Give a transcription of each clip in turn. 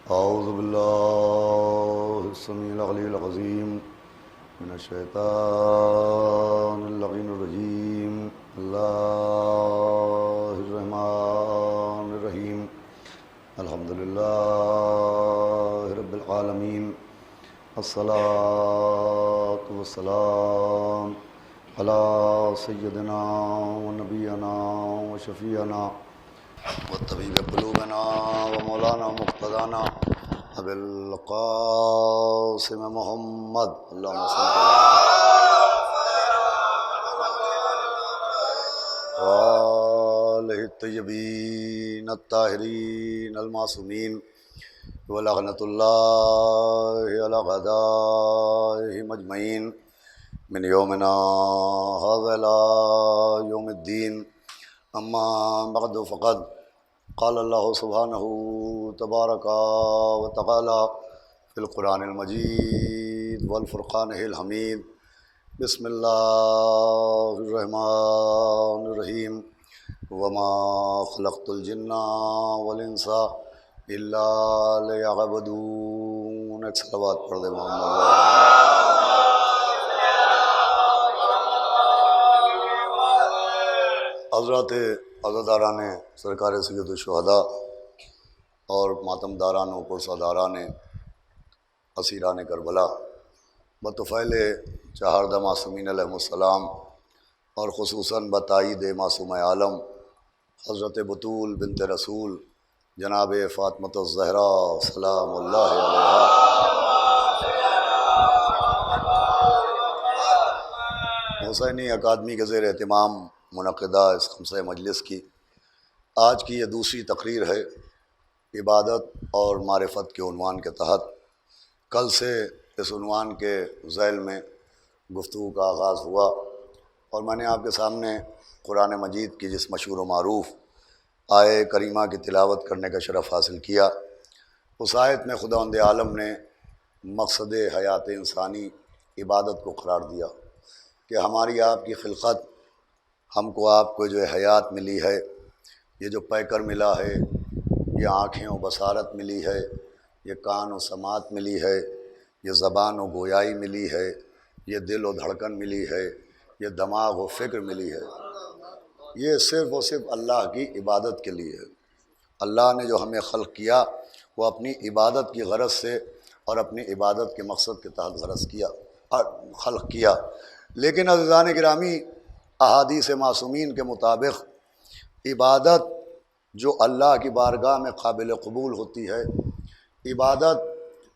أعوذ بالله السميع العلي العظيم من الشيطان اللعين الرجيم. الله الرحمن الرحيم. الحمد لله رب العالمين. الصلاة والسلام على سيدنا ونبينا وشفيعنا وطبيب قلوبنا ومولانا مقتدانا أبي القاسم محمد اللهم صل وآله الطيبين الطاهرين المعصومين ولعنة الله على أعدائهم أجمعين من يومنا هذا إلى يوم الدين. أما بعد فقد قال الله سبحانه تبارك وتعالى في القرآن المجيد والفرقان الحميد. بسم الله الرحمن الرحيم. وما خلقت الجن والإنس إلا ليعبدون. ایک صلوات پڑھ دے محمد. حضرات عزاداران سرکار سید الشہداء اور ماتم داران و پرساداران اسیران کربلا بطفیل چہاردہ معصومین علیہ السلام اور خصوصاً بتائید معصوم عالم حضرت بطول بنت رسول جناب فاطمۃ الزہرا سلام اللہ علیہا حسینی اکادمی کے زیر اہتمام منعقدہ اس خمسہ مجلس کی آج کی یہ دوسری تقریر ہے عبادت اور معرفت کے عنوان کے تحت. کل سے اس عنوان کے ذیل میں گفتگو کا آغاز ہوا اور میں نے آپ کے سامنے قرآن مجید کی جس مشہور و معروف آیہ کریمہ کی تلاوت کرنے کا شرف حاصل کیا. اس آیت میں خداوند عالم نے مقصد حیات انسانی عبادت کو قرار دیا کہ ہماری آپ کی خلقت، ہم کو آپ کو جو حیات ملی ہے، یہ جو پیکر ملا ہے، یہ آنکھیں و بصارت ملی ہے، یہ کان و سماعت ملی ہے، یہ زبان و گویائی ملی ہے، یہ دل و دھڑکن ملی ہے، یہ دماغ و فکر ملی ہے، یہ صرف و صرف اللہ کی عبادت کے لیے ہے. اللہ نے جو ہمیں خلق کیا وہ اپنی عبادت کی غرض سے اور اپنی عبادت کے مقصد کے تحت خلق کیا. لیکن عزیزان گرامی، احادیث معصومین کے مطابق عبادت جو اللہ کی بارگاہ میں قابل قبول ہوتی ہے، عبادت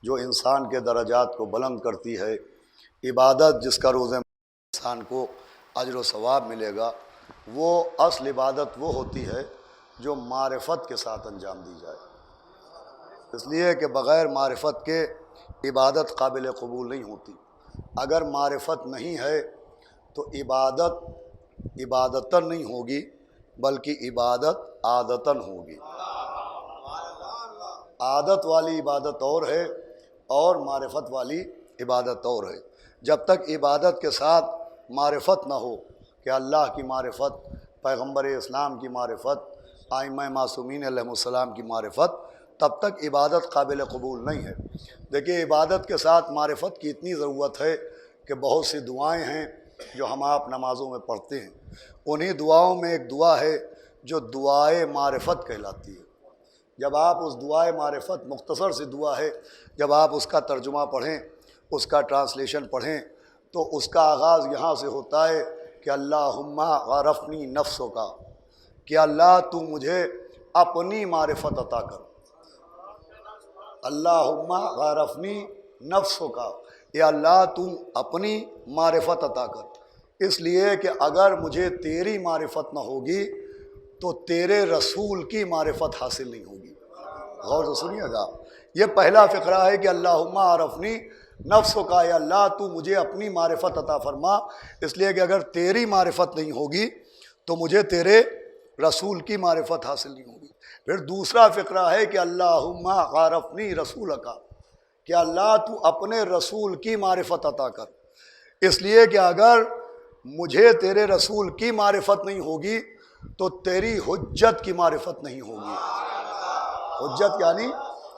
جو انسان کے درجات کو بلند کرتی ہے، عبادت جس کا روز انسان کو اجر و ثواب ملے گا، وہ اصل عبادت وہ ہوتی ہے جو معرفت کے ساتھ انجام دی جائے. اس لیے کہ بغیر معرفت کے عبادت قابل قبول نہیں ہوتی. اگر معرفت نہیں ہے تو عبادت عبادتاً نہیں ہوگی بلکہ عبادت عادتاً ہوگی. عادت والی عبادت اور ہے اور معرفت والی عبادت اور ہے. جب تک عبادت کے ساتھ معرفت نہ ہو کہ اللہ کی معرفت، پیغمبر اسلام کی معرفت، ائمہ معصومین علیہ السلام کی معرفت، تب تک عبادت قابل قبول نہیں ہے. دیکھیے، عبادت کے ساتھ معرفت کی اتنی ضرورت ہے کہ بہت سی دعائیں ہیں جو ہم آپ نمازوں میں پڑھتے ہیں. انہی دعاؤں میں ایک دعا ہے جو دعائے معرفت کہلاتی ہے. جب آپ اس دعائے معرفت، مختصر سی دعا ہے، جب آپ اس کا ترجمہ پڑھیں، اس کا ٹرانسلیشن پڑھیں، تو اس کا آغاز یہاں سے ہوتا ہے کہ اللہم عرفنی نفسوں کا، کہ اللہ تو مجھے اپنی معرفت عطا کر. اللہم عرفنی نفسوں کا، یا اللہ تو اپنی معرفت عطا کر. اس لیے کہ اگر مجھے تیری معرفت نہ ہوگی تو تیرے رسول کی معرفت حاصل نہیں ہوگی. غور سے سنیے گا، یہ پہلا فقرہ ہے کہ اللہم عرفنی نفسوں کا، یا اللہ تو مجھے اپنی معرفت عطا فرما. اس لیے کہ اگر تیری معرفت نہیں ہوگی تو مجھے تیرے رسول کی معرفت حاصل نہیں ہوگی. پھر دوسرا فقرہ ہے کہ اللہم عرفنی رسولک، کہ اللہ تو اپنے رسول کی معرفت عطا کر. اس لیے کہ اگر مجھے تیرے رسول کی معرفت نہیں ہوگی تو تیری حجت کی معرفت نہیں ہوگی. حجت یعنی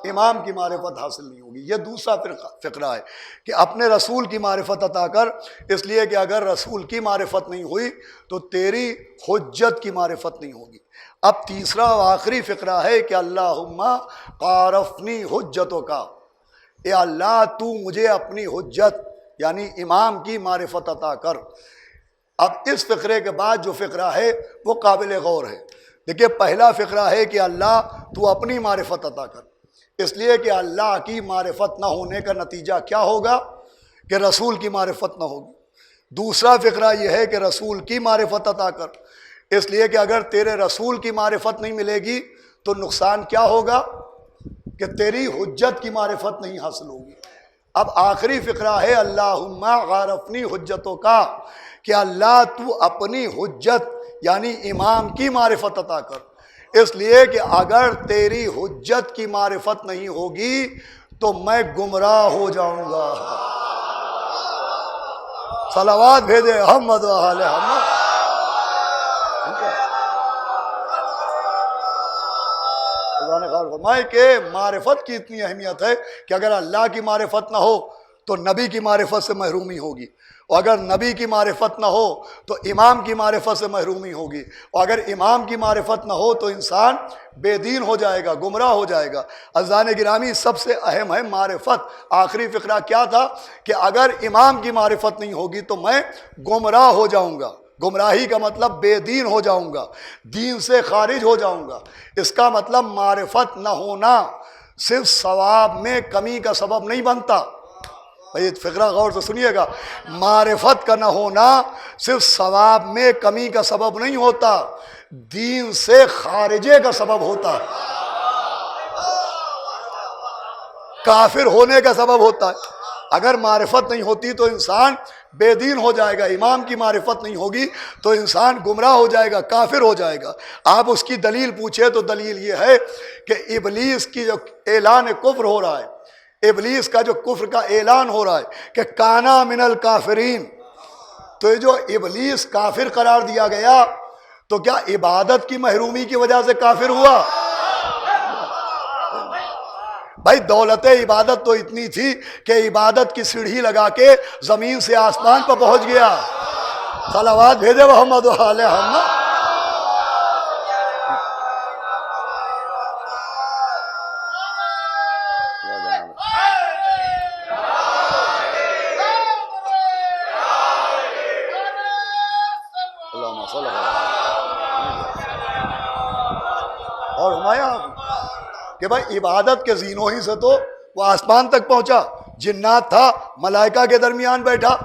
امام کی معرفت حاصل نہیں ہوگی۔ یہ دوسرا فقرہ ہے کہ اپنے رسول کی معرفت عطا کر، اس لیے کہ اگر رسول کی معرفت نہیں ہوئی تو تیری حجت کی معرفت نہیں ہوگی۔ اب تیسرا و آخری فقرہ ہے کہ اللہم عارفنی حجتوں کا، اے اللہ تو مجھے اپنی حجت یعنی امام کی معرفت عطا کر۔ اب اس فقرے کے بعد جو فقرہ ہے وہ قابل غور ہے۔ دیکھیے پہلا فقرہ ہے کہ اللہ تو اپنی معرفت عطا کر، اس لیے کہ اللہ کی معرفت نہ ہونے کا نتیجہ کیا ہوگا کہ رسول کی معرفت نہ ہوگی۔ دوسرا فقرہ یہ ہے کہ رسول کی معرفت عطا کر، اس لیے کہ اگر تیرے رسول کی معرفت نہیں ملے گی تو نقصان کیا ہوگا کہ تیری حجت کی معرفت نہیں حاصل ہوگی۔ اب آخری فقرہ ہے اللہم عارفنی حجتوں کا، کہ اللہ تو اپنی حجت یعنی امام کی معرفت عطا کر، اس لیے کہ اگر تیری حجت کی معرفت نہیں ہوگی تو میں گمراہ ہو جاؤں گا۔ صلوات بھیجے محمد و آل محمد۔ خدا نے خیر فرمائے کہ معرفت کی اتنی اہمیت ہے کہ اگر اللہ کی معرفت نہ ہو تو نبی کی معرفت سے محرومی ہوگی، اور اگر نبی کی معرفت نہ ہو تو امام کی معرفت سے محرومی ہوگی، اور اگر امام کی معرفت نہ ہو تو انسان بے دین ہو جائے گا، گمراہ ہو جائے گا۔ عزیزان گرامی سب سے اہم ہے معرفت۔ آخری فقرہ کیا تھا کہ اگر امام کی معرفت نہیں ہوگی تو میں گمراہ ہو جاؤں گا۔ گمراہی کا مطلب بے دین ہو جاؤں گا، دین سے خارج ہو جاؤں گا۔ اس کا مطلب معرفت نہ ہونا صرف ثواب میں کمی کا سبب نہیں بنتا۔ بھئی فقرہ غور سے سنیے گا، معرفت کا نہ ہونا صرف ثواب میں کمی کا سبب نہیں ہوتا، دین سے خارجے کا سبب ہوتا ہے، کافر ہونے کا سبب ہوتا ہے۔ اگر معرفت نہیں ہوتی تو انسان بے دین ہو جائے گا، امام کی معرفت نہیں ہوگی تو انسان گمراہ ہو جائے گا، کافر ہو جائے گا۔ آپ اس کی دلیل پوچھے تو دلیل یہ ہے کہ ابلیس کی جو اعلان کفر ہو رہا ہے، ابلیس کا جو کفر کا اعلان ہو رہا ہے کہ کانا من الکافرین، تو یہ جو ابلیس کافر قرار دیا گیا تو کیا عبادت کی محرومی کی وجہ سے کافر ہوا؟ بھائی دولت عبادت تو اتنی تھی کہ عبادت کی سیڑھی لگا کے زمین سے آسمان پر پہنچ گیا۔ صلوات بھیجے محمد و آل محمد۔ اور ہمایا کہ بھائی عبادت کے زینوں ہی سے تو وہ آسمان تک پہنچا، جنات تھا، ملائکہ کے درمیان بیٹھا۔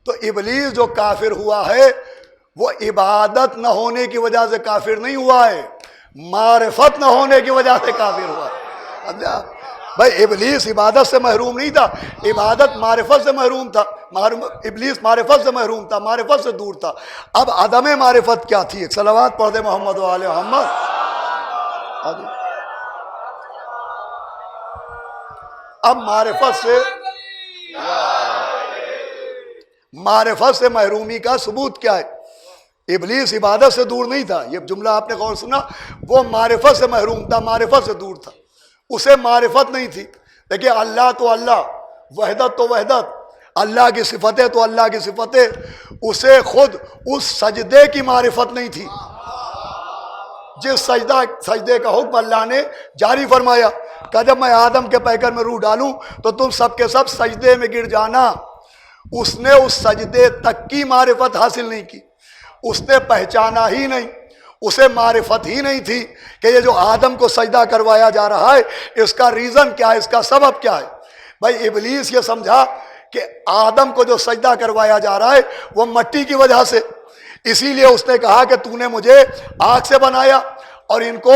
تو ابلیس جو کافر ہوا ہے وہ عبادت نہ ہونے کی وجہ سے کافر نہیں ہوا ہے، معرفت نہ ہونے کی وجہ سے کافر ہوا ہے۔ بھائی ابلیس عبادت سے محروم نہیں تھا، عبادت معرفت سے محروم تھا، ابلیس معرفت سے محروم تھا، معرفت سے دور تھا۔ اب عدم معرفت کیا تھی؟ صلوات پڑھ دے محمد و آل محمد۔ اب معرفت سے محرومی کا ثبوت کیا ہے؟ ابلیس عبادت سے دور نہیں تھا، یہ جملہ آپ نے غور سنا، وہ معرفت سے محروم تھا، معرفت سے دور تھا، اسے معرفت نہیں تھی۔ دیکھیے اللہ تو اللہ، وحدت تو وحدت، اللہ کی صفتیں تو اللہ کی صفتیں، اسے خود اس سجدے کی معرفت نہیں تھی جس سجدے کا حکم اللہ نے جاری فرمایا کہ جب میں آدم کے پیکر میں روح ڈالوں تو تم سب کے سب سجدے میں گر جانا۔ اس نے اس سجدے تک کی معرفت حاصل نہیں کی، اس نے پہچانا ہی نہیں، اسے معرفت ہی نہیں تھی کہ یہ جو آدم کو سجدہ کروایا جا رہا ہے اس کا ریزن کیا ہے، اس کا سبب کیا ہے۔ بھائی ابلیس یہ سمجھا کہ آدم کو جو سجدہ کروایا جا رہا ہے وہ مٹی کی وجہ سے، اسی لیے اس نے کہا کہ تو نے مجھے آگ سے بنایا اور ان کو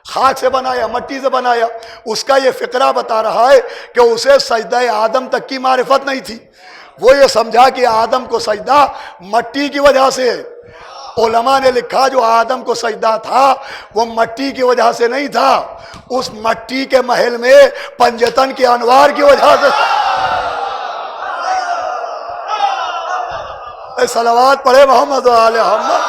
خاک سے بنایا، مٹی سے بنایا۔ اس کا یہ فقرہ بتا رہا ہے کہ اسے سجدہ آدم تک کی معرفت نہیں تھی، وہ یہ سمجھا کہ آدم کو سجدہ مٹی کی وجہ سے ہے۔ علماء نے لکھا جو آدم کو سجدہ تھا وہ مٹی کی وجہ سے نہیں تھا، اس مٹی کے محل میں پنجتن کے انوار کی وجہ سے۔ صلوات پڑھے محمد و آل محمد۔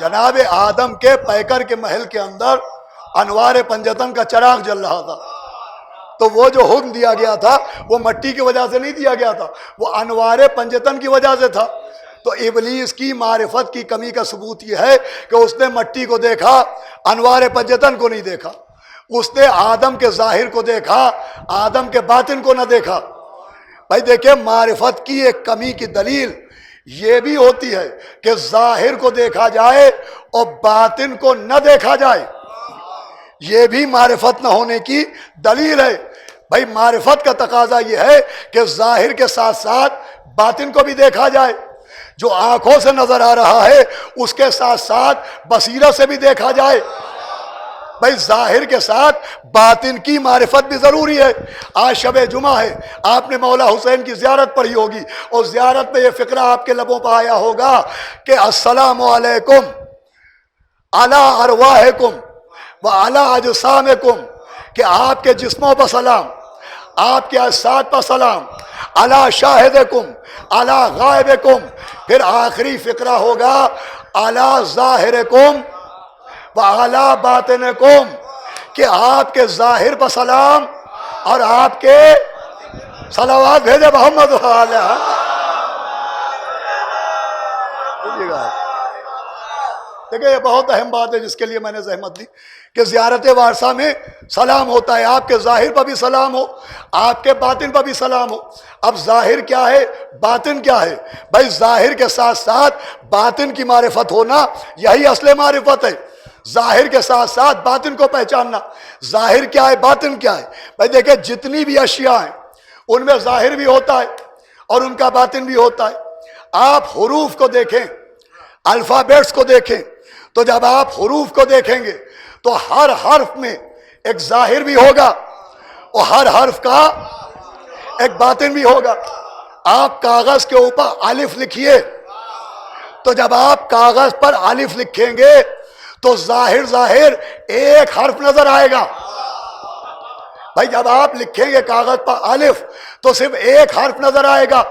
جناب آدم کے پیکر کے محل کے اندر انوار پنجتن کا چراغ جل رہا تھا. تو وہ جو حکم دیا گیا تھا وہ مٹی کی وجہ سے نہیں دیا گیا تھا، وہ انوار پنجتن کی وجہ سے تھا. تو ابلیس کی معرفت کی کمی کا ثبوت یہ ہے کہ اس نے مٹی کو دیکھا، انوار پنجتن کو نہیں دیکھا. اس نے آدم کے ظاہر کو دیکھا، آدم کے باطن کو نہ دیکھا. بھائی دیکھیں، معرفت کی ایک کمی کی دلیل یہ بھی ہوتی ہے کہ ظاہر کو دیکھا جائے اور باطن کو نہ دیکھا جائے. یہ بھی معرفت نہ ہونے کی دلیل ہے. بھائی معرفت کا تقاضا یہ ہے کہ ظاہر کے ساتھ ساتھ باطن کو بھی دیکھا جائے. جو آنکھوں سے نظر آ رہا ہے اس کے ساتھ ساتھ بصیرت سے بھی دیکھا جائے. بھائی ظاہر کے ساتھ باطن کی معرفت بھی ضروری ہے. آج شب جمعہ ہے، آپ نے مولا حسین کی زیارت پڑھی ہوگی اور زیارت میں یہ فقرہ آپ کے لبوں پر آیا ہوگا کہ السلام علیکم علی ارواحکم وعلی اجسامکم، کہ آپ کے جسموں پر سلام، آپ کے اجساد پر سلام، علی شاہدکم علی غائبکم. پھر آخری فقرہ ہوگا علی ظاہرکم وعلی باطنکم، کہ آپ کے ظاہر پر سلام اور آپ کے صلوات بھیجے محمد علیہ. دیکھیں یہ بہت اہم بات ہے جس کے لیے میں نے زحمت دی کہ زیارت وارثہ میں سلام ہوتا ہے، آپ کے ظاہر پر بھی سلام ہو، آپ کے باطن پر بھی سلام ہو. اب ظاہر کیا ہے، باطن کیا ہے؟ بھائی ظاہر کے ساتھ ساتھ باطن کی معرفت ہونا یہی اصل معرفت ہے. ظاہر کے ساتھ ساتھ باطن کو پہچاننا. ظاہر کیا ہے، باطن کیا ہے؟ بھائی دیکھیں جتنی بھی اشیاء ہیں ان میں ظاہر بھی ہوتا ہے اور ان کا باطن بھی ہوتا ہے. آپ حروف کو دیکھیں، الفابیٹس کو دیکھیں، تو جب آپ حروف کو دیکھیں گے تو ہر حرف میں ایک ظاہر بھی ہوگا اور ہر حرف کا ایک باطن بھی ہوگا. آپ کاغذ کے اوپر الف لکھیے تو جب آپ کاغذ پر الف لکھیں گے تو ظاہر ایک حرف نظر آئے گا. بھائی جب آپ لکھیں گے کاغذ پر الف تو صرف ایک حرف نظر آئے گا.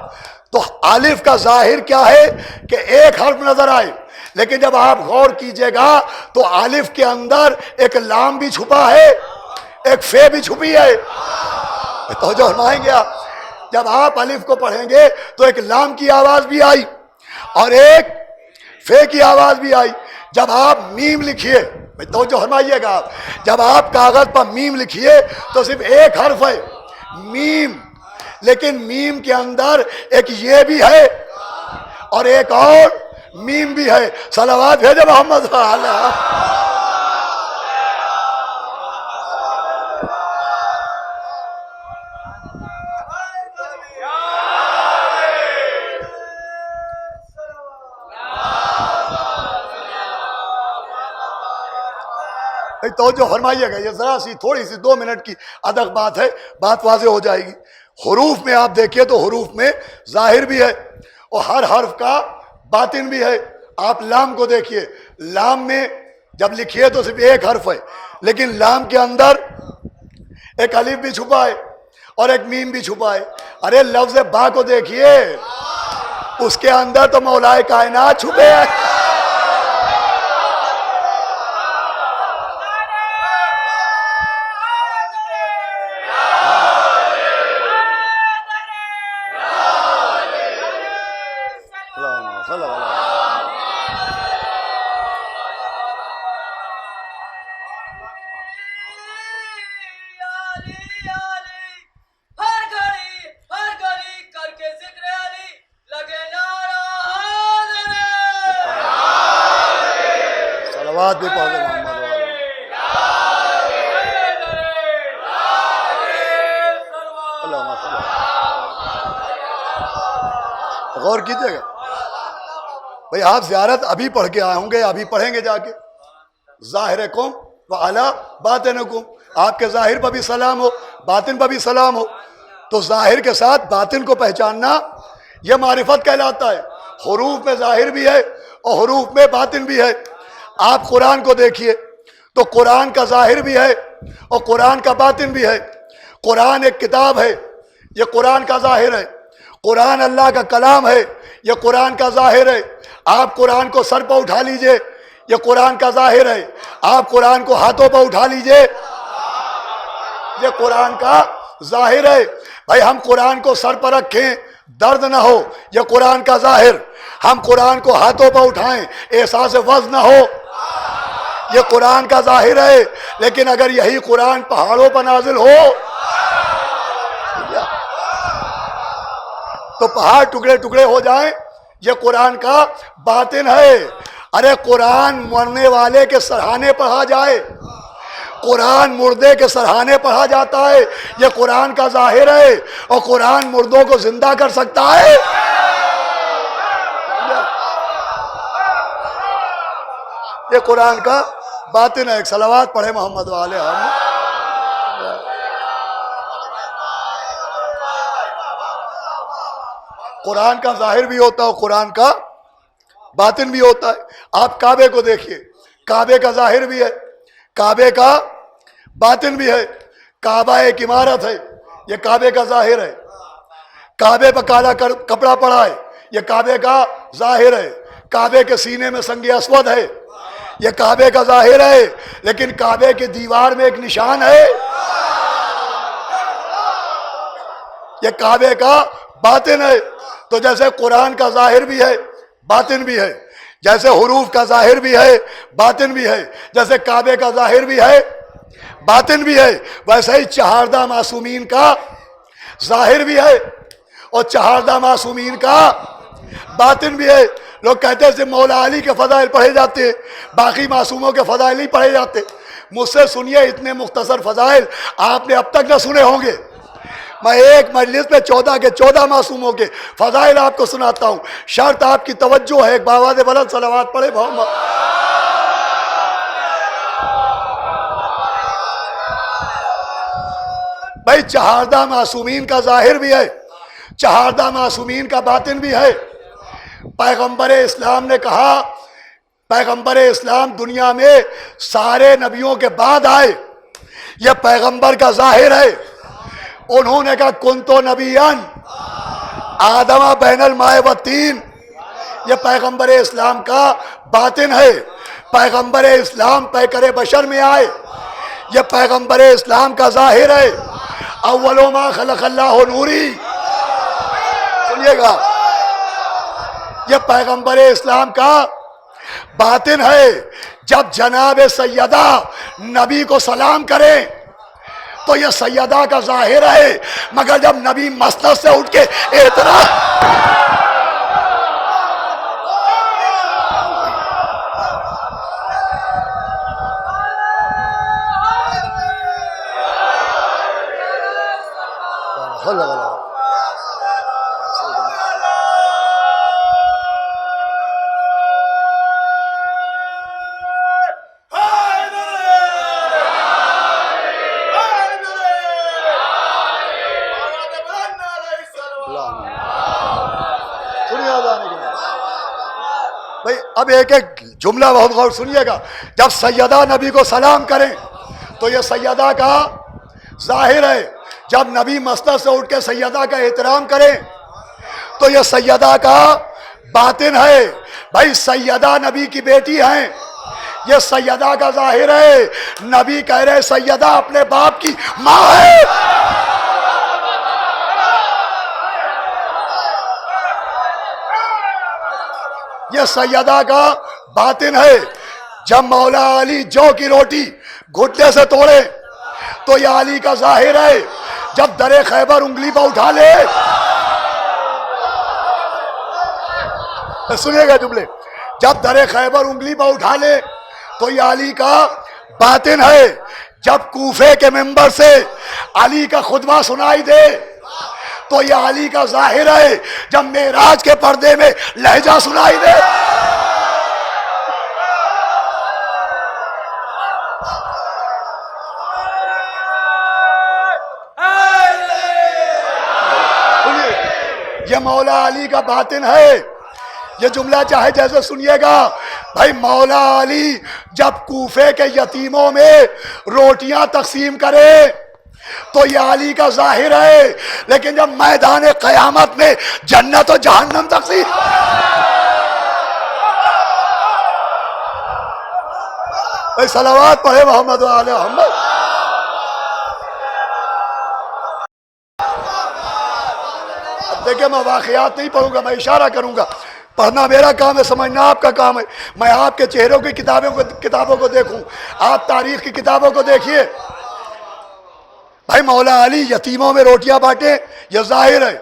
تو الف کا ظاہر کیا ہے کہ ایک حرف نظر آئے. لیکن جب آپ غور کیجئے گا تو الف کے اندر ایک لام بھی چھپا ہے، ایک فے بھی چھپی ہے. توجہ فرمائیں گے آپ، جب آپ الف کو پڑھیں گے تو ایک لام کی آواز بھی آئی اور ایک فے کی آواز بھی آئی. جب آپ میم لکھیے، توجہ فرمائیے گا آپ، جب آپ کاغذ پر میم لکھیے تو صرف ایک حرف ہے میم، لیکن میم کے اندر ایک یہ بھی ہے اور ایک اور میم بھی ہے. صلوات بھیجے محمد صلی اللہ علیہ وسلم. توجہ فرمائیے گا، یہ ذرا سی تھوڑی سی 2 منٹ کی ادق بات ہے، بات واضح ہو جائے گی. حروف میں آپ دیکھیے تو حروف میں ظاہر بھی ہے اور ہر حرف کا باطن بھی ہے. آپ لام کو دیکھیے، لام میں جب لکھیے تو صرف ایک حرف ہے لیکن لام کے اندر ایک الف بھی چھپا ہے اور ایک میم بھی چھپا ہے. ارے لفظ با کو دیکھیے، اس کے اندر تو مولائے کائنات چھپے ہیں. بھی پڑھ غور کیجیے گا. بھئی آپ زیارت ابھی پڑھ کے آئے ہوں گے، ابھی پڑھیں گے جا کے ظاہرکم وعلی باطنکم، آپ کے ظاہر پر بھی سلام ہو، باطن پر بھی سلام ہو. تو ظاہر کے ساتھ باطن کو پہچاننا یہ معرفت کہلاتا ہے. حروف میں ظاہر بھی ہے اور حروف میں باطن بھی ہے. آپ قرآن کو دیکھیے تو قرآن کا ظاہر بھی ہے اور قرآن کا باطن بھی ہے. قرآن ایک کتاب ہے، یہ قرآن کا ظاہر ہے. قرآن اللہ کا کلام ہے، یہ قرآن کا ظاہر ہے. آپ قرآن کو سر پر اٹھا لیجئے، یہ قرآن کا ظاہر ہے. آپ قرآن کو ہاتھوں پر اٹھا لیجئے, یہ قرآن کا ظاہر ہے. بھائی ہم قرآن کو سر پر رکھیں درد نہ ہو, یہ قرآن کا ظاہر. ہم قرآن کو ہاتھوں پر اٹھائیں احساس وزن نہ ہو, یہ قرآن کا ظاہر ہے. لیکن اگر یہی قرآن پہاڑوں پر نازل ہو تو پہاڑ ٹکڑے ٹکڑے ہو جائیں, یہ قرآن کا باطن ہے. ارے قرآن مرنے والے کے سرہانے پڑھا جائے, قرآن مردے کے سرہانے پڑھا جاتا ہے, یہ قرآن کا ظاہر ہے. اور قرآن مردوں کو زندہ کر سکتا ہے. یہ قرآن کا باطن ہے. ایک صلوات پڑھے محمد والے ہم. قرآن کا ظاہر بھی ہوتا ہے اور قرآن کا باطن بھی ہوتا ہے. آپ کعبے کو دیکھیے, کعبے کا ظاہر بھی ہے, کعبے کا باطن بھی ہے. کعبہ ایک عمارت ہے, یہ کعبے کا ظاہر ہے. کعبے پر کالا کپڑا پڑا ہے, یہ کعبے کا ظاہر ہے. کعبے کے سینے میں سنگ اسود ہے, یہ کعبے کا ظاہر ہے. لیکن کعبے کی دیوار میں ایک نشان ہے, یہ کعبے کا باطن ہے. تو جیسے قرآن کا ظاہر بھی ہے باطن بھی ہے, جیسے حروف کا ظاہر بھی ہے باطن بھی ہے, جیسے کعبے کا ظاہر بھی ہے باطن بھی ہے, ویسے ہی چہاردہ معصومین کا ظاہر بھی ہے اور چہاردہ معصومین کا باطن بھی ہے. لوگ کہتے ہیں کہ مولا علی کے فضائل پڑھے جاتے ہیں, باقی معصوموں کے فضائل نہیں پڑھے جاتے. مجھ سے سنیے اتنے مختصر فضائل آپ نے اب تک نہ سنے ہوں گے. میں ایک مجلس میں 14 کے 14 معصوموں کے فضائل آپ کو سناتا ہوں. شرط آپ کی توجہ ہے, ایک باواز بلند صلوات پڑھے محمد. بھائی چہاردہ معصومین کا ظاہر بھی ہے, چہاردہ معصومین کا باطن بھی ہے. پیغمبر اسلام نے کہا, پیغمبر اسلام دنیا میں سارے نبیوں کے بعد آئے, یہ پیغمبر کا ظاہر ہے. انہوں نے کہا کنتو نبیان آدم بین الماء والطین, یہ پیغمبر اسلام کا باطن ہے. پیغمبر اسلام پیکر بشر میں آئے, یہ پیغمبر اسلام کا ظاہر ہے. اول ما خلق اللہ نوری, سنیے گا, یہ پیغمبر اسلام کا باطن ہے. جب جناب سیدہ نبی کو سلام کریں تو یہ سیدہ کا ظاہر ہے, مگر جب نبی مسند سے اٹھ کے بھئی اب ایک ایک جملہ بہت غور سنیے گا. جب سیدہ نبی کو سلام کریں تو یہ سیدہ کا ظاہر ہے. جب نبی مسند سے اٹھ کے سیدہ کا احترام کریں تو یہ سیدہ کا باطن ہے. بھائی سیدہ نبی کی بیٹی ہیں, یہ سیدہ کا ظاہر ہے. نبی کہہ رہے سیدہ اپنے باپ کی ماں ہے. یہ سیدہ کا باطن ہے. جب مولا علی جو کی روٹی گھٹنے سے توڑے تو یہ علی کا ظاہر ہے. جب در خیبر انگلی پر اٹھا لے, سنیے گا جملے, جب در خیبر انگلی پر اٹھا لے تو یہ علی کا باطن ہے. جب کوفے کے منبر سے علی کا خطبہ سنائی دے تو یہ علی کا ظاہر ہے. جب معراج کے پردے میں لہجہ سنائی دے یہ مولا علی کا باطن ہے. یہ جملہ چاہے جیسے سنیے گا. بھائی مولا علی جب کوفے کے یتیموں میں روٹیاں تقسیم کرے تو یہ علی کا ظاہر ہے. لیکن جب میدان قیامت میں جنت و جہنم تقسیم بھائی صلوات پڑھے محمد و آل محمد. اب دیکھیں میں واقعات نہیں پڑھوں گا، میں اشارہ کروں گا. پڑھنا میرا کام ہے، سمجھنا آپ کا کام ہے. میں آپ کے چہروں کی کتابوں کو دیکھوں، آپ تاریخ کی کتابوں کو دیکھیے. بھائی مولا علی یتیموں میں روٹیاں بانٹیں یہ ظاہر ہے،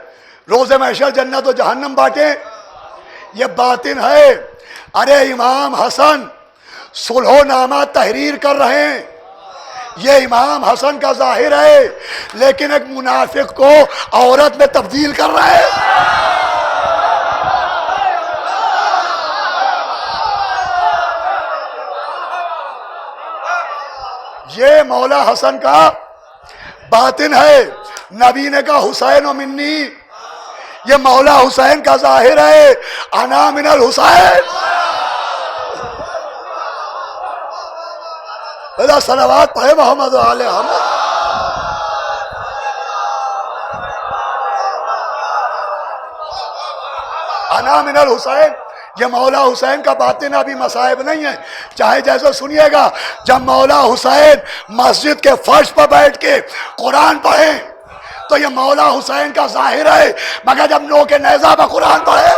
روز محشر جنت و جہنم بانٹیں یہ باطن ہے. ارے امام حسن صلح نامہ تحریر کر رہے ہیں، یہ امام حسن کا ظاہر ہے، لیکن ایک منافق کو عورت میں تبدیل کر رہے ہیں. یہ مولا حسن کا باطن ہے. نبی نے کہا حسین و منی، یہ مولا حسین کا ظاہر ہے، انا من الحسین. صلوات پڑھے محمد و آل محمد. انا من الحسین، یہ مولا حسین کا باطن ابھی مصائب نہیں ہے. چاہے جیسے سنیے گا، جب مولا حسین مسجد کے فرش پر بیٹھ کے قرآن پڑھیں تو یہ مولا حسین کا ظاہر ہے، مگر جب نو کے نیزہ پر قرآن پڑھے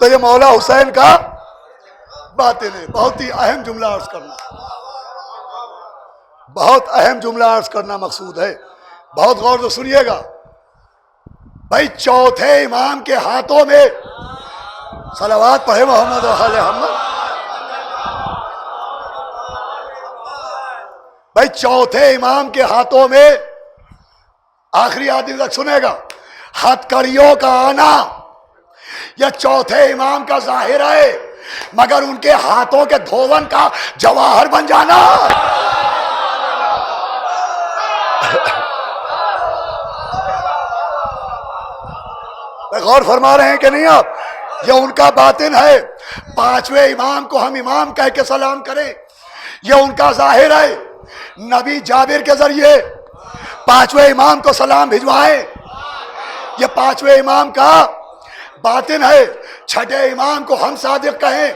تو یہ مولا حسین کا باطن ہے. بہت ہی اہم جملہ عرض کرنا، بہت اہم جملہ عرض کرنا مقصود ہے، بہت غور سے سنیے گا. بھائی چوتھے امام کے ہاتھوں میں، صلوات پڑھے محمد و آل محمد. بھائی چوتھے امام کے ہاتھوں میں، آخری آدمی تک سنے گا، ہتھکڑیوں کا آنا یہ چوتھے امام کا ظاہر ہے، مگر ان کے ہاتھوں کے دھون کا جواہر بن جانا. غور فرما رہے ہیں کہ نہیں آپ؟ یہ ان کا باطن ہے. پانچویں امام کو ہم امام کہہ کے سلام کریں یہ ان کا ظاہر ہے. نبی جابر کے ذریعے پانچویں امام کو سلام بھجوائیں یہ پانچویں امام کا باطن ہے. چھٹے امام کو ہم صادق کہیں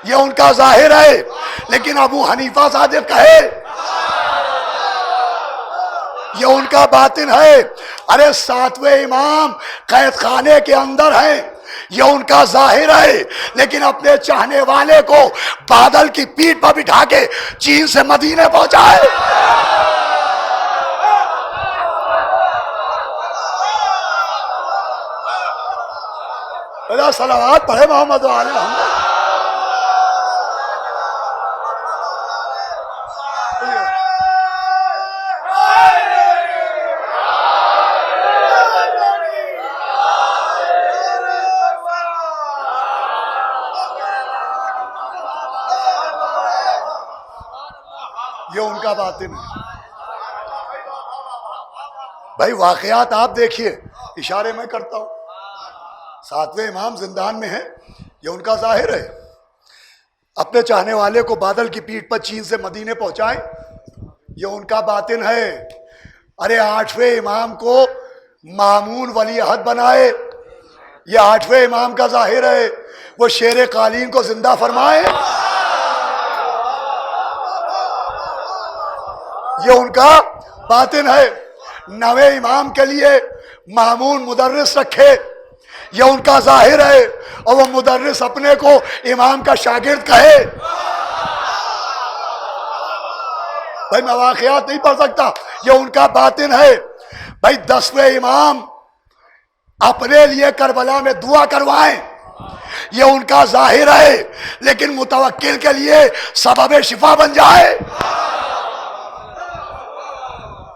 یہ ان کا ظاہر ہے، لیکن ابو حنیفہ صادق کہے یہ ان کا باطن ہے. ارے ساتویں امام قید خانے کے اندر ہیں یہ ان کا ظاہر ہے، لیکن اپنے چاہنے والے کو بادل کی پیٹھ پر بٹھا کے چین سے مدینے پہنچائے. صلوات پڑھے محمد و آل محمد. یہ ان کا باطن ہے. بھائی واقعات آپ دیکھیے، اشارے میں کرتا ہوں. ساتویں امام زندان میں ہیں یہ ان کا ظاہر ہے، اپنے چاہنے والے کو بادل کی پیٹھ پر چین سے مدینے پہنچائیں یہ ان کا باطن ہے. ارے آٹھویں امام کو مامون ولی عہد بنائے یہ آٹھویں امام کا ظاہر ہے، وہ شیر قالین کو زندہ فرمائے یہ ان کا باطن ہے. نویں امام کے لیے مامون مدرس رکھے یہ ان کا ظاہر ہے، اور وہ مدرس اپنے کو امام کا شاگرد کہے. بھائی میں واقعات نہیں پڑھ سکتا، یہ ان کا باطن ہے. بھائی 10ویں امام اپنے لیے کربلا میں دعا کروائیں یہ ان کا ظاہر ہے، لیکن متوکل کے لیے سبب شفا بن جائے.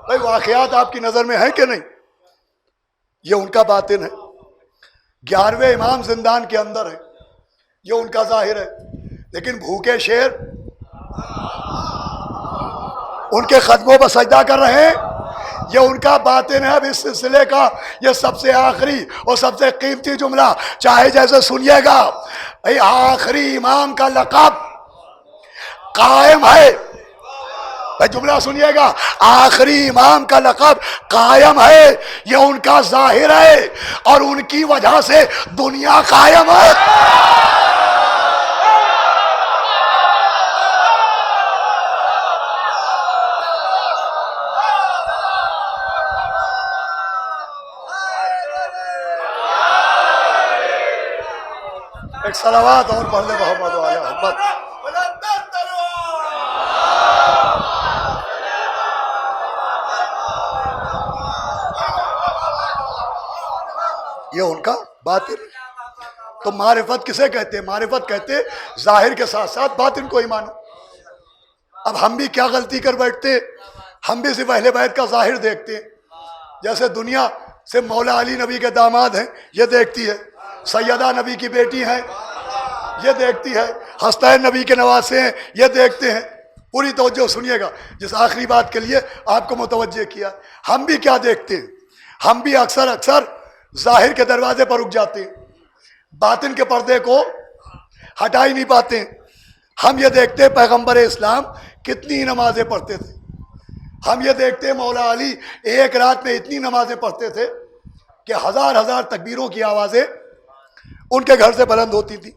بھائی واقعات آپ کی نظر میں ہے کہ نہیں؟ یہ ان کا باطن ہے. 11ویں امام زندان کے اندر ہے یہ ان کا ظاہر ہے، لیکن بھوکے شیر ان کے قدموں پر سجدہ کر رہے ہیں یہ ان کا باطن ہے. اب اس سلسلے کا یہ سب سے آخری اور سب سے قیمتی جملہ، چاہے جیسے سنیے گا. بھائی آخری امام کا لقب قائم ہے. بھائی جملہ سنیے گا، آخری امام کا لقب قائم ہے یہ ان کا ظاہر ہے، اور ان کی وجہ سے دنیا قائم ہے. ایک صلوات اور پڑھ لے محمد والے محمد. یہ ان کا باطن. تو معرفت کسے کہتے ہیں؟ معرفت کہتے ہیں ظاہر کے ساتھ ساتھ باطن کو ہی مانو. اب ہم بھی کیا غلطی کر بیٹھتے، ہم بھی صرف اہل بیت کا ظاہر دیکھتے ہیں. جیسے دنیا سے مولا علی نبی کے داماد ہیں یہ دیکھتی ہے، سیدہ نبی کی بیٹی ہیں یہ دیکھتی ہے، حسنین نبی کے نواسے ہیں یہ دیکھتے ہیں. پوری توجہ سنیے گا جس آخری بات کے لیے آپ کو متوجہ کیا. ہم بھی کیا دیکھتے ہیں؟ ہم بھی اکثر ظاہر کے دروازے پر رک جاتے ہیں، باطن کے پردے کو ہٹا ہی نہیں پاتے ہیں. ہم یہ دیکھتے ہیں پیغمبر اسلام کتنی نمازیں پڑھتے تھے. ہم یہ دیکھتے ہیں مولا علی ایک رات میں اتنی نمازیں پڑھتے تھے کہ ہزار تکبیروں کی آوازیں ان کے گھر سے بلند ہوتی تھی.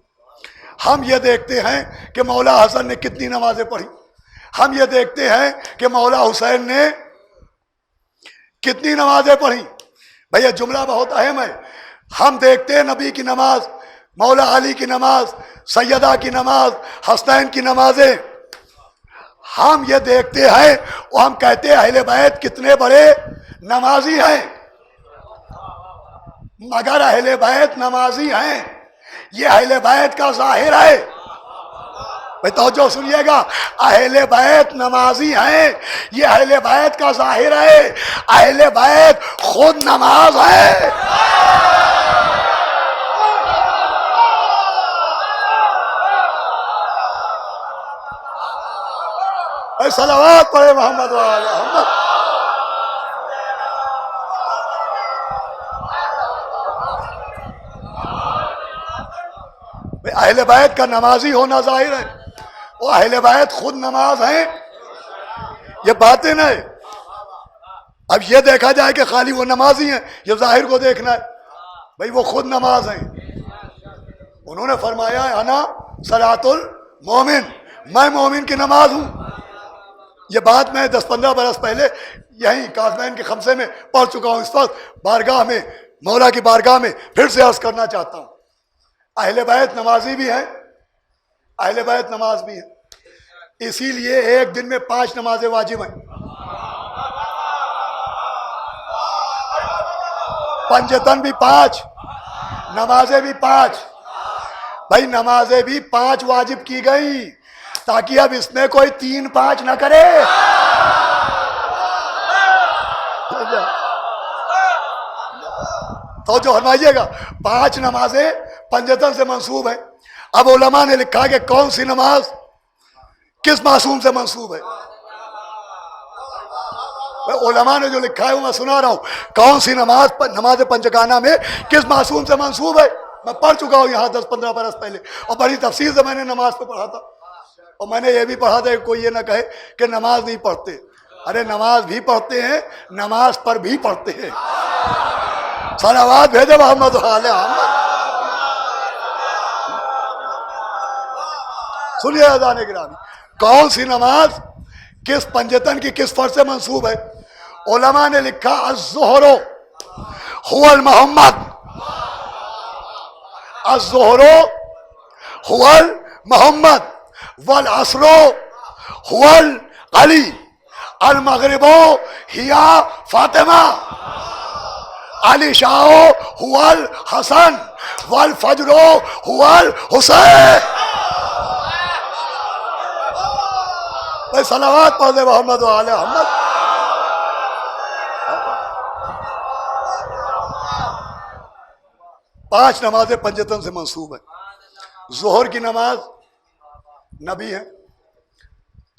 ہم یہ دیکھتے ہیں کہ مولا حسن نے کتنی نمازیں پڑھی. ہم یہ دیکھتے ہیں کہ مولا حسین نے کتنی نمازیں پڑھی. بھیا جملہ بہت اہم ہے. ہم دیکھتے ہیں نبی کی نماز، مولا علی کی نماز، سیدہ کی نماز، حسنین کی نمازیں. ہم یہ دیکھتے ہیں اور ہم کہتے ہیں اہل بیت کتنے بڑے نمازی ہیں. مگر اہل بیت نمازی ہیں یہ اہل بیت کا ظاہر ہے. بھائی توجہ سنیے گا، اہل بیت نمازی ہیں یہ اہل بیت کا ظاہر ہے. اہل بیت خود نماز ہے. صلوات پڑھے محمد وعلی محمد. اہل بیت کا نمازی ہونا ظاہر ہے، وہ اہل بیت خود نماز ہیں یہ باطن ہے. اب یہ دیکھا جائے کہ خالی وہ نمازی ہیں، یہ ظاہر کو دیکھنا ہے. بھئی وہ خود نماز ہیں. انہوں نے فرمایا انا صلاۃ المومن، میں مومن کی نماز ہوں. یہ بات میں 10-15 برس پہلے یہیں کاظمین کے خمسے میں پڑھ چکا ہوں. اس وقت بارگاہ میں، مولا کی بارگاہ میں پھر سے عرض کرنا چاہتا ہوں. اہل بیت نمازی بھی ہیں، اہل بیت نماز بھی ہیں. اسی لیے ایک دن میں 5 نمازیں واجب ہیں. پنجتن بھی 5، نمازیں بھی 5. بھائی نمازیں بھی 5 واجب کی گئی تاکہ اب اس میں کوئی 3-5 نہ کرے. تو جو فرمائیے گا 5 نمازیں پنجتن سے منسوب ہیں. اب علماء نے لکھا کہ کون سی نماز کس معصوم سے منسوب ہے. علماء نے جو لکھا ہے وہ میں سنا رہا ہوں. کون سی نماز پنجگانہ میں کس معصوم سے منسوب ہے میں پڑھ چکا ہوں یہاں 10-15 برس پہلے، اور بڑی تفصیل سے میں نے نماز پہ پڑھا تھا. اور میں نے یہ بھی پڑھا تھا کہ کوئی یہ نہ کہے کہ نماز نہیں پڑھتے. ارے نماز بھی پڑھتے ہیں، نماز پر بھی پڑھتے ہیں. صلوات بھیجے محمد علیہ محمد. سنیے اذان گرامی، کون سی نماز کس پنجتن کی کس فرض سے منسوب ہے. علماء نے لکھا الظہر هو المحمد، الظہر هو المحمد، والعصر هو العلی، المغرب هي فاطمہ، العشاء هو الحسن، والفجر هو الحسین. صلوات پڑھ دے محمد وعلی محمد. پانچ نمازیں پنجتن سے منسوب ہیں. ظہر کی نماز نبی ہے،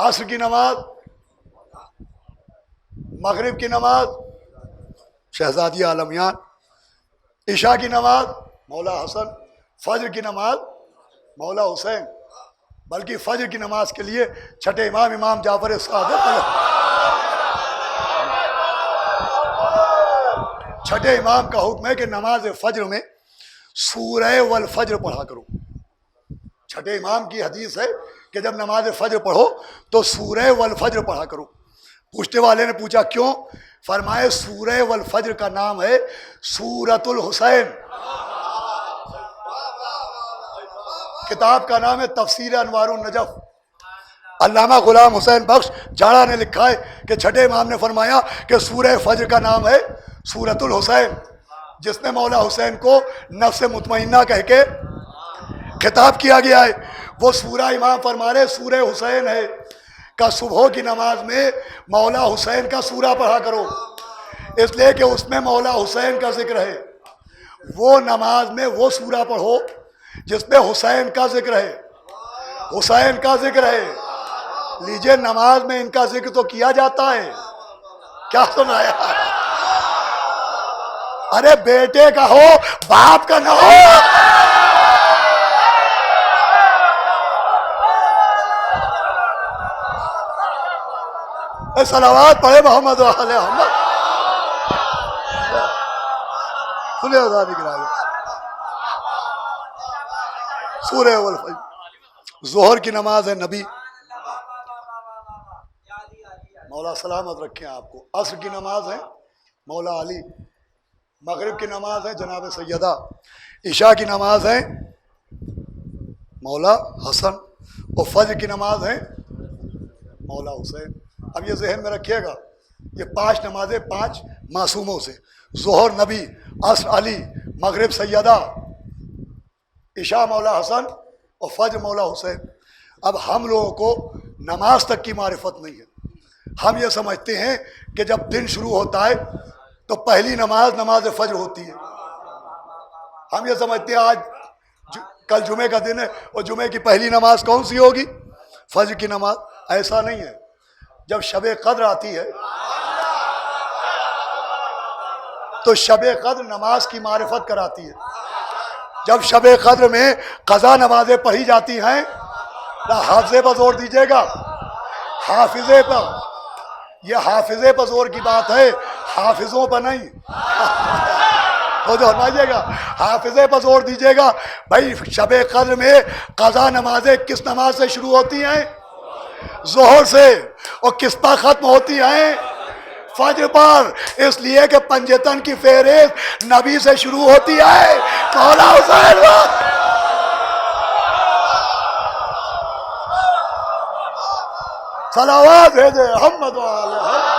عصر کی نماز، مغرب کی نماز شہزادی عالمیان، عشاء کی نماز مولا حسن، فجر کی نماز مولا حسین. بلکہ فجر کی نماز کے لیے چھٹے امام امام جعفر صادق، چھٹے امام کا حکم ہے کہ نماز فجر میں سورہ والفجر پڑھا کرو. چھٹے امام کی حدیث ہے کہ جب نماز فجر پڑھو تو سورہ والفجر پڑھا کرو. پوچھنے والے نے پوچھا کیوں؟ فرمائے سورہ والفجر کا نام ہے سورۃ الحسین. کتاب کا نام ہے تفسیر انوار النجف. علامہ غلام حسین بخش جاڑا نے لکھا ہے کہ چھٹے امام نے فرمایا کہ سورہ فجر کا نام ہے سورۃ الحسین، جس میں مولا حسین کو نفس مطمئنہ کہہ کے خطاب کیا گیا ہے. وہ سورہ امام فرما رہے سورہ حسین ہے کا صبح کی نماز میں مولا حسین کا سورہ پڑھا کرو، اس لیے کہ اس میں مولا حسین کا ذکر ہے. وہ نماز میں وہ سورہ پڑھو جس میں حسین کا ذکر ہے، حسین کا ذکر ہے. لیجئے نماز میں ان کا ذکر تو کیا جاتا ہے، کیا سنایا؟ ارے بیٹے کا ہو باپ کا نہ ہو. صلوات پڑھے محمد وعلی محمد. سنیں آزادی کے راجے سورہ والفجر. ظہر کی نماز ہے نبی مولا سلامت رکھیں آپ کو. عصر کی نماز ہے مولا علی. مغرب کی نماز ہے جناب سیدہ. عشاء کی نماز ہے مولا حسن. اور فجر کی نماز ہے مولا حسین. اب یہ ذہن میں رکھیے گا، یہ 5 نمازیں 5 معصوموں سے، ظہر نبی، عصر علی، مغرب سیدہ، عشاء مولا حسن اور فجر مولا حسین. اب ہم لوگوں کو نماز تک کی معرفت نہیں ہے. ہم یہ سمجھتے ہیں کہ جب دن شروع ہوتا ہے تو پہلی نماز نماز فجر ہوتی ہے. ہم یہ سمجھتے ہیں آج کل جمعے کا دن ہے اور جمعے کی پہلی نماز کون سی ہوگی؟ فجر کی نماز. ایسا نہیں ہے. جب شب قدر آتی ہے تو شب قدر نماز کی معرفت کراتی ہے. جب شب قدر میں قضا نمازیں پڑھی جاتی ہیں، حافظے پر زور دیجیے گا، حافظے پر. یہ حافظے پر زور کی بات ہے، حافظوں پر نہیں. تو جو فرمائیے گا حافظے پر زور دیجیے گا. بھائی شب قدر میں قضا نمازیں کس نماز سے شروع ہوتی ہیں؟ ظہر سے. اور کس پر ختم ہوتی ہیں؟ فجر پر. اس لیے کہ پنجتن کی فہرست نبی سے شروع ہوتی ہے. مولا حسین صلوات بھیجے محمد وعلی محمد.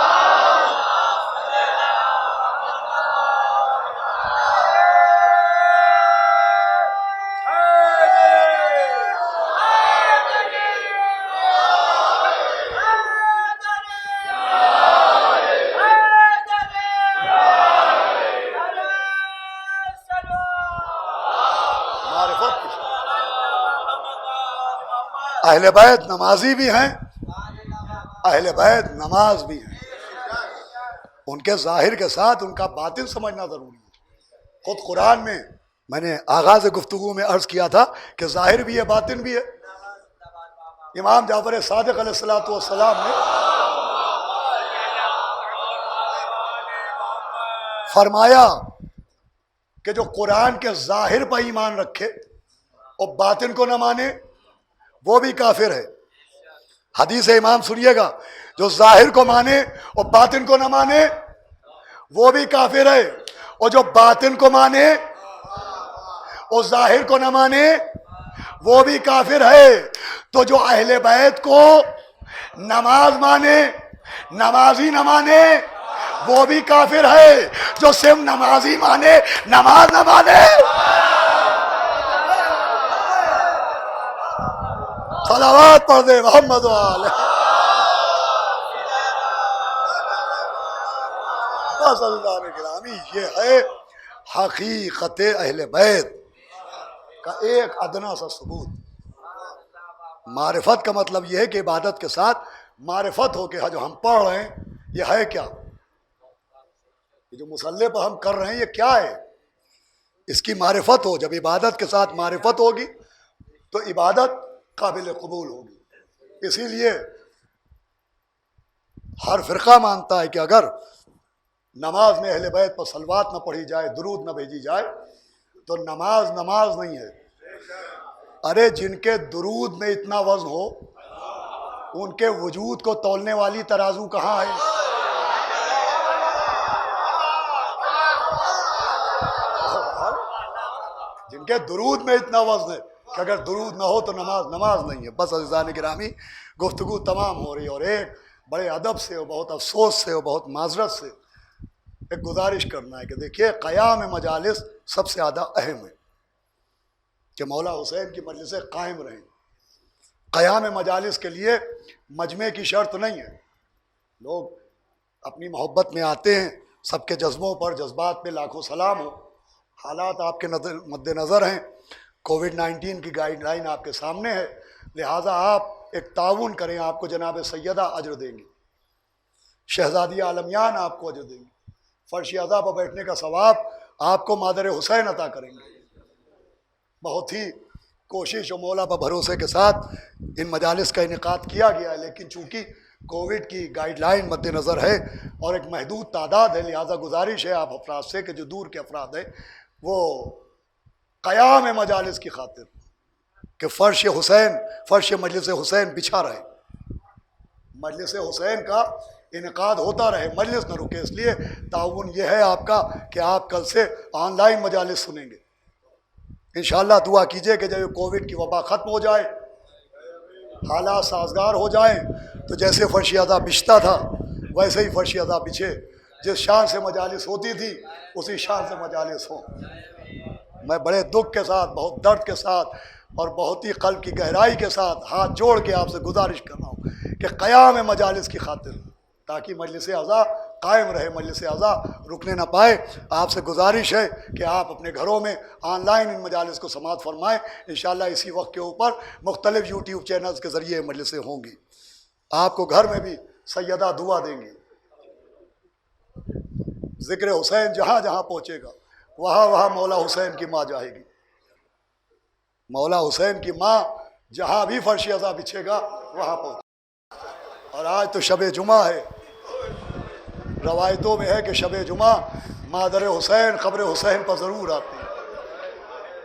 اہل بیت نمازی بھی ہیں، اہل بیت نماز بھی ہیں. ان کے ظاہر کے ساتھ ان کا باطن سمجھنا ضروری ہے. خود قرآن میں نے آغاز گفتگو میں عرض کیا تھا کہ ظاہر بھی ہے باطن بھی ہے. امام جعفر صادق علیہ الصلوۃ والسلام نے فرمایا کہ جو قرآن کے ظاہر پر ایمان رکھے اور باطن کو نہ مانے وہ بھی کافر ہے. حدیث امام سنیے گا، جو ظاہر کو مانے اور باطن کو نہ مانے وہ بھی کافر ہے، اور جو باطن کو مانے اور ظاہر کو نہ مانے وہ بھی کافر ہے. تو جو اہل بیت کو نماز مانے نمازی نہ مانے وہ بھی کافر ہے. جو صرف نمازی مانے نماز نہ مانے. صلوات پڑھ دے محمد وعلی. بس اللہ نے گرامی، یہ ہے حقیقت اہل بیت کا ایک ادنا سا ثبوت. معرفت کا مطلب یہ ہے کہ عبادت کے ساتھ معرفت ہو کے جو ہم پڑھ رہے ہیں یہ ہے کیا، یہ جو مصلی پر ہم کر رہے ہیں یہ کیا ہے، اس کی معرفت ہو. جب عبادت کے ساتھ معرفت ہوگی تو عبادت قابل قبول ہوگی. اسی لیے ہر فرقہ مانتا ہے کہ اگر نماز میں اہل بیت پر صلوات نہ پڑھی جائے، درود نہ بھیجی جائے تو نماز نہیں ہے. ارے جن کے درود میں اتنا وزن ہو ان کے وجود کو تولنے والی ترازو کہاں ہے؟ جن کے درود میں اتنا وزن ہے کہ اگر درود نہ ہو تو نماز نہیں ہے۔ بس عزیزان گرامی، گفتگو تمام ہو رہی ہے، اور ایک بڑے ادب سے اور بہت افسوس سے اور بہت معذرت سے ایک گزارش کرنا ہے کہ دیکھیے، قیام مجالس سب سے زیادہ اہم ہے کہ مولا حسین کی مجلسیں قائم رہیں۔ قیام مجالس کے لیے مجمع کی شرط نہیں ہے، لوگ اپنی محبت میں آتے ہیں، سب کے جذبوں پر جذبات پہ لاکھوں سلام ہو۔ حالات آپ کے مد نظر ہیں، کووڈ-19 کی گائیڈ لائن آپ کے سامنے ہے، لہٰذا آپ ایک تعاون کریں، آپ کو جناب سیدہ اجر دیں گی، شہزادی عالمیان آپ کو اجر دیں گی، فرش عزا پر بیٹھنے کا ثواب آپ کو مادر حسین عطا کریں گے۔ بہت ہی کوشش و مولا پر بھروسے کے ساتھ ان مجالس کا انعقاد کیا گیا ہے، لیکن چونکہ کووڈ کی گائیڈ لائن مد نظر ہے اور ایک محدود تعداد ہے، لہٰذا گزارش ہے آپ افراد سے کہ جو دور کے افراد ہیں وہ قیام مجالس کی خاطر کہ فرش مجلس حسین بچھا رہے، مجلس حسین کا انعقاد ہوتا رہے، مجلس نہ رکے۔ اس لیے تعاون یہ ہے آپ کا کہ آپ کل سے آن لائن مجالس سنیں گے انشاءاللہ۔ دعا کیجئے کہ جب کووڈ کی وبا ختم ہو جائے، حالات سازگار ہو جائیں، تو جیسے فرش عزا بچھتا تھا ویسے ہی فرش عزا بچھے، جس شان سے مجالس ہوتی تھی اسی شان سے مجالس ہوں۔ میں بڑے دکھ کے ساتھ، بہت درد کے ساتھ اور بہت ہی قلب کی گہرائی کے ساتھ ہاتھ جوڑ کے آپ سے گزارش کر رہا ہوں کہ قیام مجالس کی خاطر، تاکہ مجلس عزا قائم رہے، مجلس عزا رکنے نہ پائے، آپ سے گزارش ہے کہ آپ اپنے گھروں میں آن لائن ان مجالس کو سماعت فرمائیں۔ انشاءاللہ اسی وقت کے اوپر مختلف یوٹیوب چینلز کے ذریعے مجلسیں ہوں گی، آپ کو گھر میں بھی سیدہ دعا دیں گی۔ ذکر حسین جہاں جہاں پہنچے گا وہاں وہاں مولا حسین کی ماں جائے گی، مولا حسین کی ماں جہاں بھی فرش عزا بچھے گا وہاں پہنچے۔ اور آج تو شب جمعہ ہے، روایتوں میں ہے کہ شب جمعہ مادر حسین قبر حسین پر ضرور آتی ہے۔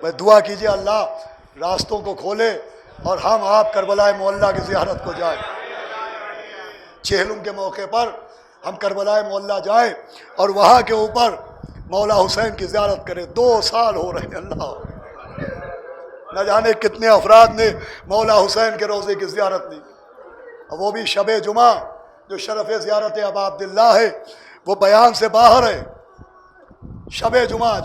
میں دعا کیجئے اللہ راستوں کو کھولے اور ہم آپ کربلا معلیٰ کی زیارت کو جائیں، چہلم کے موقع پر ہم کربلا معلیٰ جائیں اور وہاں کے اوپر مولا حسین کی زیارت کریں۔ 2 سال ہو رہے ہیں، اللہ نہ جانے کتنے افراد نے مولا حسین کے روضے کی زیارت لی، اور وہ بھی شب جمعہ جو شرف زیارت ابا عبداللہ ہے وہ بیان سے باہر ہے۔ شب جمعہ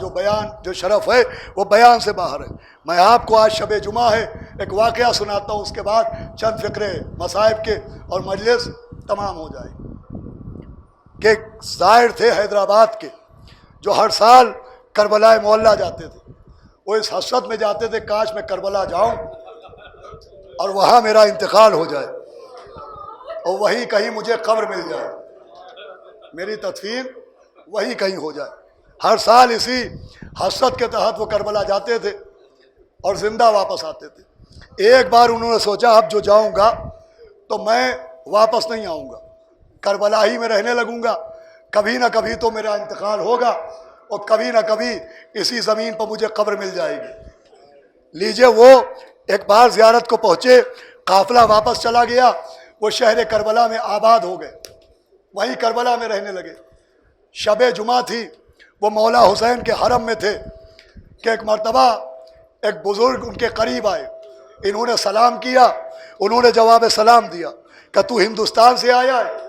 جو شرف ہے وہ بیان سے باہر ہے۔ میں آپ کو آج شب جمعہ ہے ایک واقعہ سناتا ہوں، اس کے بعد چند فقرے مصائب کے اور مجلس تمام ہو جائے۔ کہ زائر تھے حیدرآباد کے جو ہر سال کربلا معلیٰ جاتے تھے، وہ اس حسرت میں جاتے تھے کاش میں کربلا جاؤں اور وہاں میرا انتقال ہو جائے اور وہیں کہیں مجھے قبر مل جائے، میری تدفین وہیں کہیں ہو جائے۔ ہر سال اسی حسرت کے تحت وہ کربلا جاتے تھے اور زندہ واپس آتے تھے۔ ایک بار انہوں نے سوچا اب جو جاؤں گا تو میں واپس نہیں آؤں گا، کربلا ہی میں رہنے لگوں گا، کبھی نہ کبھی تو میرا انتقال ہوگا اور کبھی نہ کبھی اسی زمین پر مجھے قبر مل جائے گی۔ لیجئے وہ ایک بار زیارت کو پہنچے، قافلہ واپس چلا گیا، وہ شہر کربلا میں آباد ہو گئے، وہیں کربلا میں رہنے لگے۔ شب جمعہ تھی، وہ مولا حسین کے حرم میں تھے کہ ایک مرتبہ ایک بزرگ ان کے قریب آئے، انہوں نے سلام کیا، انہوں نے جواب سلام دیا کہ تو ہندوستان سے آیا ہے؟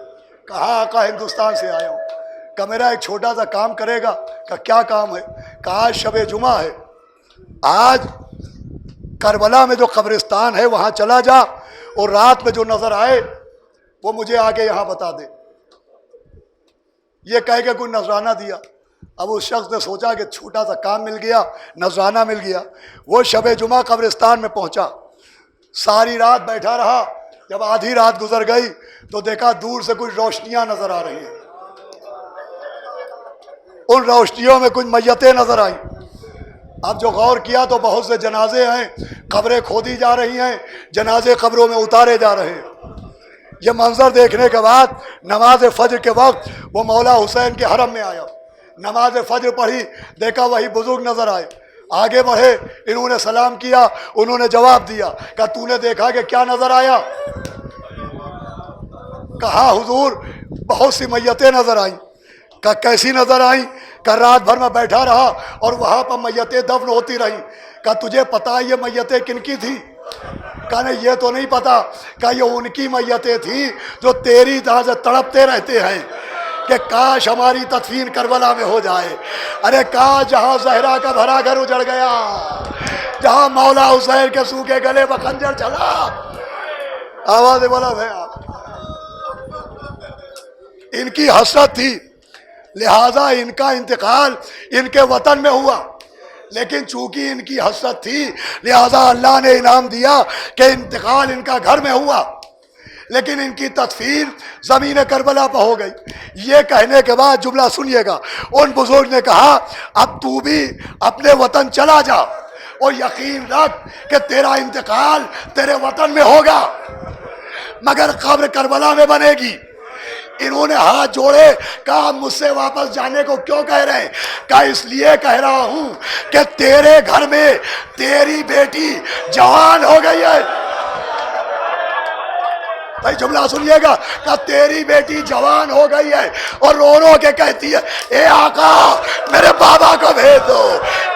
کہا آقا ہندوستان سے آیا ہوں۔ کہ میرا ایک چھوٹا سا کام کرے گا؟ کہ کیا کام ہے؟ کہا آج شب جمعہ ہے، آج کربلا میں جو قبرستان ہے وہاں چلا جا اور رات میں جو نظر آئے وہ مجھے آگے یہاں بتا دے۔ یہ کہہ کے کوئی نذرانہ دیا۔ اب اس شخص نے سوچا کہ چھوٹا سا کام مل گیا، نذرانہ مل گیا۔ وہ شب جمعہ قبرستان میں پہنچا، ساری رات بیٹھا رہا۔ جب آدھی رات گزر گئی تو دیکھا دور سے کچھ روشنیاں نظر آ رہی ہیں، ان روشنیوں میں کچھ میتیں نظر آئیں۔ اب جو غور کیا تو بہت سے جنازے ہیں، قبریں کھودی جا رہی ہیں، جنازے قبروں میں اتارے جا رہے ہیں۔ یہ منظر دیکھنے کے بعد نماز فجر کے وقت وہ مولا حسین کے حرم میں آیا، نماز فجر پڑھی، دیکھا وہی بزرگ نظر آئے، آگے بڑھے، انہوں نے سلام کیا، انہوں نے جواب دیا کہ تو نے دیکھا کہ کیا نظر آیا؟ کہا حضور بہت سی میتیں نظر آئیں۔ کہ کیسی نظر آئیں؟ کہ رات بھر میں بیٹھا رہا اور وہاں پر میتیں دفن ہوتی رہیں۔ کہا تجھے پتا یہ میتیں کن کی تھی؟ کہا نہیں یہ تو نہیں پتا. کہا یہ ان کی میتیں تھیں جو تیری طرح سے تڑپتے رہتے ہیں کہ کاش ہماری تدفین کربلا میں ہو جائے. ارے کاش جہاں زہرا کا بھرا گھر اجڑ گیا، جہاں مولا حسین کے سوکھے گلے پر خنجر چلا. آواز بلند ہے آپ. ان کی حسرت تھی، لہذا ان کا انتقال ان کے وطن میں ہوا. لیکن چونکہ ان کی حسرت تھی لہذا اللہ نے انعام دیا کہ انتقال ان کا گھر میں ہوا، لیکن ان کی تدفین زمین کربلا پر ہو گئی. یہ کہنے کے بعد جملہ سنیے گا، ان بزرگ نے کہا اب تو بھی اپنے وطن چلا جا اور یقین رکھ کہ تیرا انتقال تیرے وطن میں ہوگا مگر قبر کربلا میں بنے گی. انہوں نے ہاتھ جوڑے، کہا مجھ سے واپس جانے کو کیوں کہہ رہے ہیں؟ کہا اس لیے کہہ رہا ہوں کہ تیرے گھر میں تیری بیٹی جوان ہو گئی ہے. بھائی جملہ سنیے گا، کہ تیری بیٹی جوان ہو گئی ہے اور رو رو کے کہتی ہے اے آقا میرے بابا کو بھیج دو،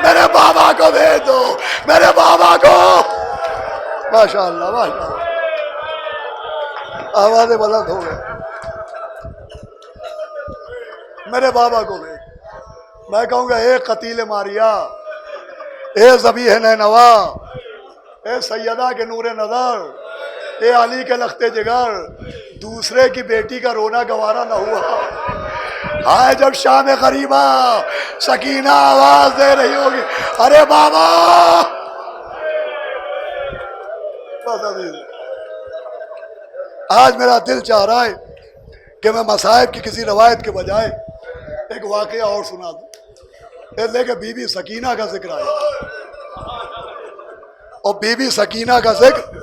میرے بابا کو بھیج دو، میرے بابا کو. ماشاءاللہ ماشاءاللہ، آوازیں بلند ہو گئے. میرے بابا کو بھیج. میں کہوں گا اے قتیل ماریا، اے ذبیح نینوا، اے سیدہ کے نور نظر، اے علی کے لخت جگر، دوسرے کی بیٹی کا رونا گوارا نہ ہوا؟ ہائے جب شام غریبہ سکینہ آواز دے رہی ہوگی ارے بابا. آج میرا دل چاہ رہا ہے کہ میں مصائب کی کسی روایت کے بجائے ایک واقعہ اور سنا دوں. اس لیے کہ بی بی سکینہ کا ذکر آیا، اور بی بی سکینہ کا ذکر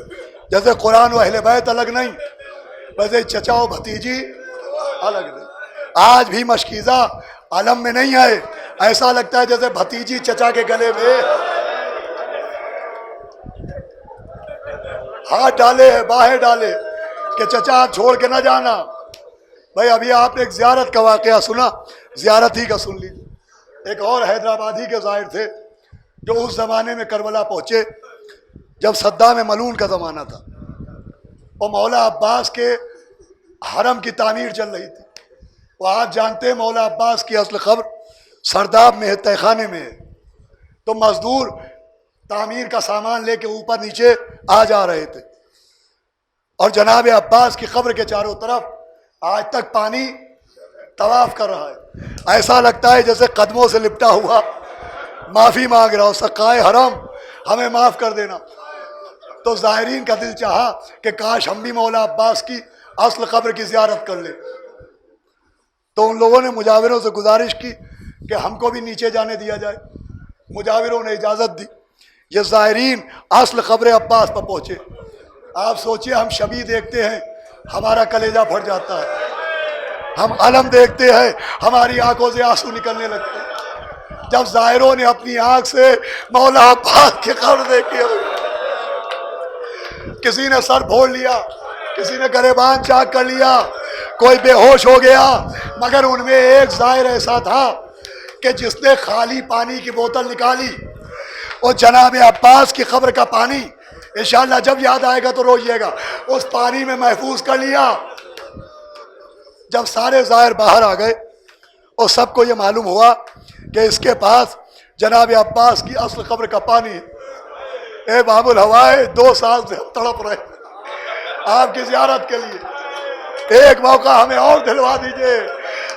جیسے قرآن و اہل بیت الگ نہیں، ویسے چچا و بھتیجی الگ نہیں. آج بھی مشکیزہ عالم میں نہیں آئے، ایسا لگتا ہے جیسے بھتیجی چچا کے گلے میں ہاتھ ڈالے باہیں ڈالے کہ چچا آپ چھوڑ کے نہ جانا. بھائی ابھی آپ نے ایک زیارت کا واقعہ سنا، زیارت ہی کا سن لیجیے. ایک اور حیدرآبادی کے ظاہر تھے جو اس زمانے میں کربلا پہنچے جب صدام ملعون کا زمانہ تھا اور مولا عباس کے حرم کی تعمیر چل رہی تھی. وہ آپ جانتے ہیں مولا عباس کی اصل قبر سرداب میں ہے، تہہ خانے میں ہے. تو مزدور تعمیر کا سامان لے کے اوپر نیچے آ جا رہے تھے اور جناب عباس کی قبر کے چاروں طرف آج تک پانی طواف کر رہا ہے. ایسا لگتا ہے جیسے قدموں سے لپٹا ہوا معافی مانگ رہا ہو، سقائے حرم ہمیں معاف کر دینا. تو زائرین کا دل چاہا کہ کاش ہم بھی مولا عباس کی اصل قبر کی زیارت کر لیں. تو ان لوگوں نے مجاوروں سے گزارش کی کہ ہم کو بھی نیچے جانے دیا جائے. مجاوروں نے اجازت دی. یہ زائرین اصل قبر عباس پر پہنچے. آپ سوچئے ہم شبی دیکھتے ہیں ہمارا کلیجہ پھٹ جاتا ہے، ہم علم دیکھتے ہیں ہماری آنکھوں سے آنسو نکلنے لگتے ہیں. جب زائروں نے اپنی آنکھ سے مولا عباس کی قبر دیکھی، کسی نے سر پھوڑ لیا، کسی نے گریبان چاک کر لیا، کوئی بے ہوش ہو گیا، مگر ان میں ایک زائر ایسا تھا کہ جس نے خالی پانی کی بوتل نکالی اور جناب عباس کی قبر کا پانی انشاءاللہ جب یاد آئے گا تو روئیے گا، اس پانی میں محفوظ کر لیا. جب سارے زائر باہر آ گئے اور سب کو یہ معلوم ہوا کہ اس کے پاس جناب عباس کی اصل قبر کا پانی ہے. اے باب الہوائے 2 سال سے ہم تڑپ رہے آپ کی زیارت کے لیے، ایک موقع ہمیں اور دلوا دیجئے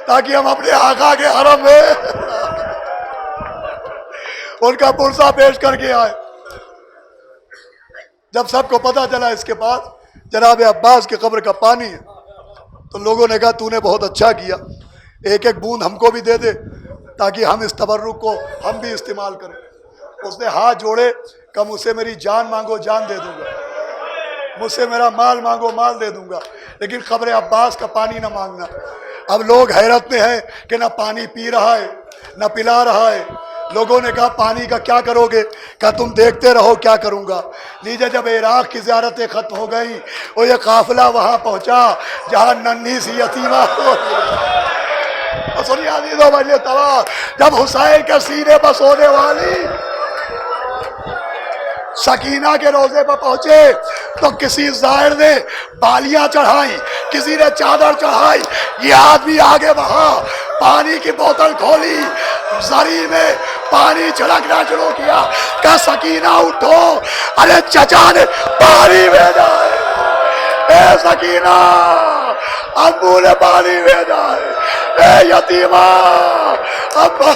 تاکہ ہم اپنے آقا کے حرم میں ان کا پرسہ پیش کر کے آئے. جب سب کو پتا چلا اس کے پاس جناب عباس کی قبر کا پانی ہے تو لوگوں نے کہا تو نے بہت اچھا کیا، ایک ایک بوند ہم کو بھی دے دے تاکہ ہم اس تبرک کو ہم بھی استعمال کریں. اس نے ہاتھ جوڑے، کہ مجھ سے میری جان مانگو جان دے دوں گا، مجھ سے میرا مال مانگو مال دے دوں گا، لیکن قبر عباس کا پانی نہ مانگنا. اب لوگ حیرت میں ہیں کہ نہ پانی پی رہا ہے نہ پلا رہا ہے. لوگوں نے کہا پانی کا کیا کرو گے؟ کہا تم دیکھتے رہو کیا کروں گا. لیجیے جب عراق کی زیارتیں ختم ہو گئیں اور یہ قافلہ وہاں پہنچا جہاں ننھی سی یتیمہ سنیے عزیزو مجلس تبار، جب حسین کے سینے پر سونے والی سکینہ کے روزے پر پہنچے تو کسی زائر نے بالیاں چڑھائیں، کسی نے چادر چڑھائی، یہ آدمی آگے بڑھا، پانی کی بوتل کھولی، زری میں پانی چھڑکنا شروع کیا، کہا سکینہ اٹھو، ارے چچا نے پانی بھیجا ہے، اے سکینہ ابو نے پانی بھیجا ہے، اے یتیمہ ابا